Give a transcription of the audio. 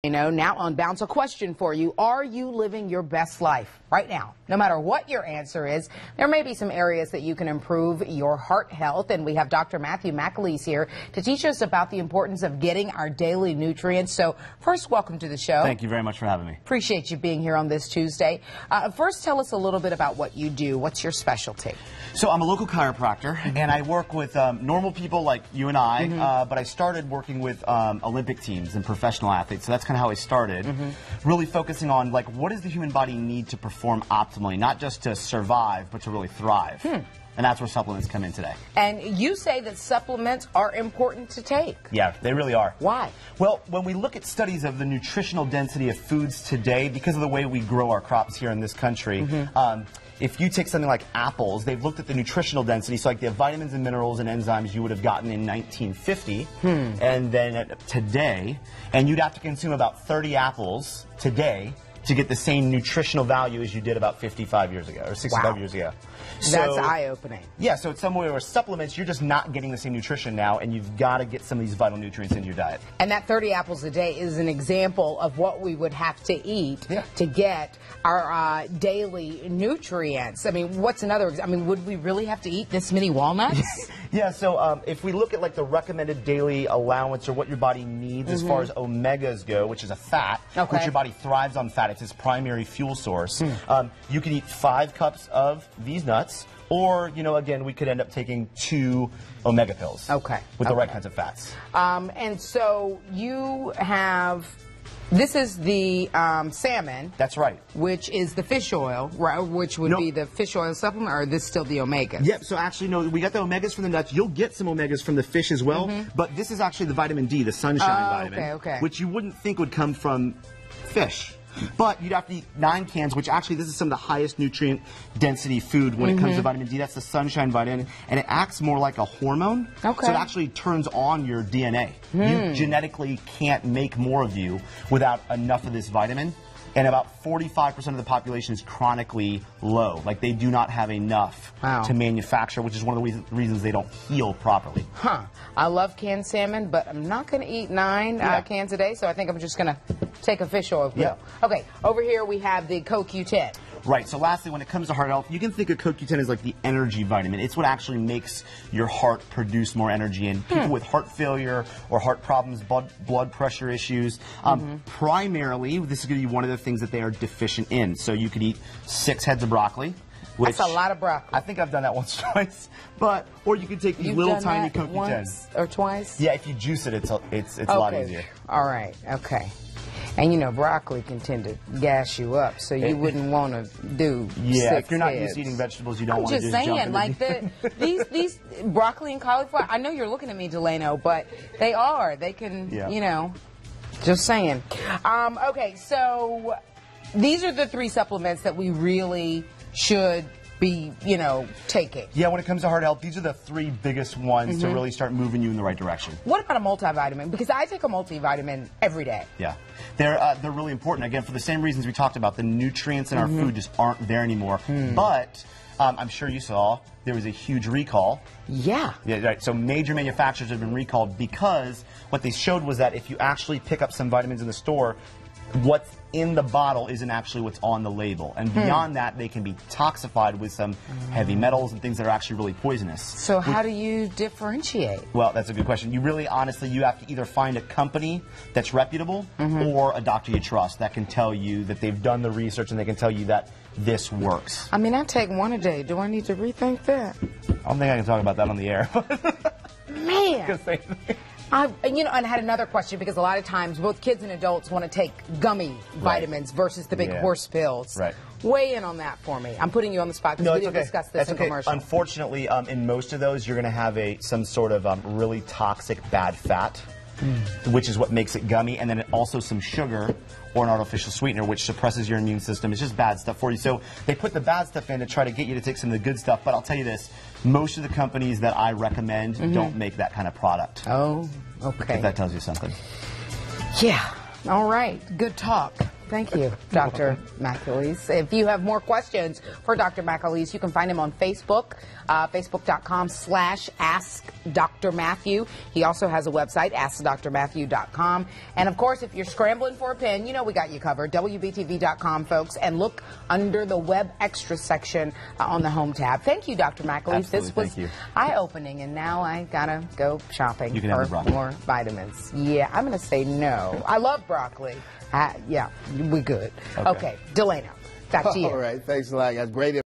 Now on Bounce, a question for you. Are you living your best life right now? No matter what your answer is, there may be some areas that you can improve your heart health. And we have Dr. Matthew McAlees here to teach us about the importance of getting our daily nutrients. So first, welcome to the show. Thank you very much for having me. Appreciate you being here on this Tuesday. First, tell us a little bit about what you do. What's your specialty? So I'm a local chiropractor, and I work with normal people like you and I, but I started working with Olympic teams and professional athletes. So that's kind of how I started, really focusing on like what does the human body need to perform optimally, not just to survive, but to really thrive. And that's where supplements come in today. And you say that supplements are important to take. Yeah, they really are. Why? Well, when we look at studies of the nutritional density of foods today, because of the way we grow our crops here in this country, if you take something like apples, they've looked at the nutritional density, so like the vitamins and minerals and enzymes you would have gotten in 1950, and then today, and you'd have to consume about 30 apples today to get the same nutritional value as you did about 55 years ago, or 65 years ago. So, that's eye-opening. Yeah, so it's some way where supplements, you're just not getting the same nutrition now, and you've got to get some of these vital nutrients into your diet. And that 30 apples a day is an example of what we would have to eat to get our daily nutrients. I mean, what's another? I mean, would we really have to eat this many walnuts? Yeah, so if we look at like the recommended daily allowance or what your body needs as far as omegas go, which is a fat, which your body thrives on fat, it's its primary fuel source. You can eat 5 cups of these nuts, or, again, we could end up taking 2 omega pills. With the right kinds of fats. And so you have, this is the salmon. That's right. Which is the fish oil, right? Which would be the fish oil supplement, or is this still the omegas? Yep, so actually, no, we got the omegas from the nuts. You'll get some omegas from the fish as well, but this is actually the vitamin D, the sunshine vitamin, which you wouldn't think would come from fish. But you'd have to eat 9 cans, which actually this is some of the highest nutrient density food when it comes to vitamin D. That's the sunshine vitamin, and it acts more like a hormone. So it actually turns on your DNA. You genetically can't make more of you without enough of this vitamin. And about 45% of the population is chronically low. Like they do not have enough to manufacture, which is one of the reasons they don't heal properly. I love canned salmon, but I'm not going to eat 9 cans a day, so I think I'm just going to take a fish oil pill. Okay, over here we have the CoQ10. Right, so lastly, when it comes to heart health, you can think of CoQ10 as like the energy vitamin. It's what actually makes your heart produce more energy. And people with heart failure or heart problems, blood pressure issues, primarily, this is going to be one of the things that they are deficient in. So you could eat 6 heads of broccoli. That's a lot of broccoli. I think I've done that once or twice. Or you can take these little tiny CoQ10. Once or twice? Yeah, if you juice it, it's a lot easier. All right, okay. And broccoli can tend to gas you up, so you wouldn't want to do 6 if you're not heads. used to eating vegetables, you don't want to just saying, jump like these broccoli and cauliflower, I know you're looking at me, Delano, but they are. They can, just saying. Okay, so these are the 3 supplements that we really should be, taking. Yeah, when it comes to heart health, these are the 3 biggest ones to really start moving you in the right direction. What about a multivitamin? Because I take a multivitamin every day. Yeah, they're really important. Again, for the same reasons we talked about, the nutrients in our food just aren't there anymore. But I'm sure you saw there was a huge recall. Yeah, right. So major manufacturers have been recalled because what they showed was that if you actually pick up some vitamins in the store, what's in the bottle isn't actually what's on the label. And beyond that, they can be toxified with some heavy metals and things that are actually really poisonous. So how do you differentiate? Well, that's a good question. You really, honestly, you have to either find a company that's reputable or a doctor you trust that can tell you that they've done the research and they can tell you that this works. I mean, I take 1 a day. Do I need to rethink that? I don't think I can talk about that on the air. Man. And I had another question, because a lot of times both kids and adults want to take gummy vitamins versus the big horse pills. Weigh in on that for me. I'm putting you on the spot because we didn't discuss this in commercial. Unfortunately, in most of those, you're going to have some sort of really toxic bad fat, which is what makes it gummy, and then also some sugar or an artificial sweetener, which suppresses your immune system. It's just bad stuff for you. So they put the bad stuff in to try to get you to take some of the good stuff. But I'll tell you this, most of the companies that I recommend don't make that kind of product. Oh, okay. If that tells you something. Yeah. All right. Good talk. Thank you, Dr. McAlees. If you have more questions for Dr. McAlees, you can find him on Facebook. Facebook.com/AskDrMatthew. He also has a website, AskDrMatthew.com. And of course, if you're scrambling for a pen, you know we got you covered. WBTV.com, folks, and look under the Web Extra section on the home tab. Thank you, Dr. McAlees. This was eye-opening, and now I gotta go shopping for more vitamins. Yeah, I'm gonna say no. I love broccoli. Yeah, we good. Okay, Delano, back to you. All right, thanks a lot, guys. Great.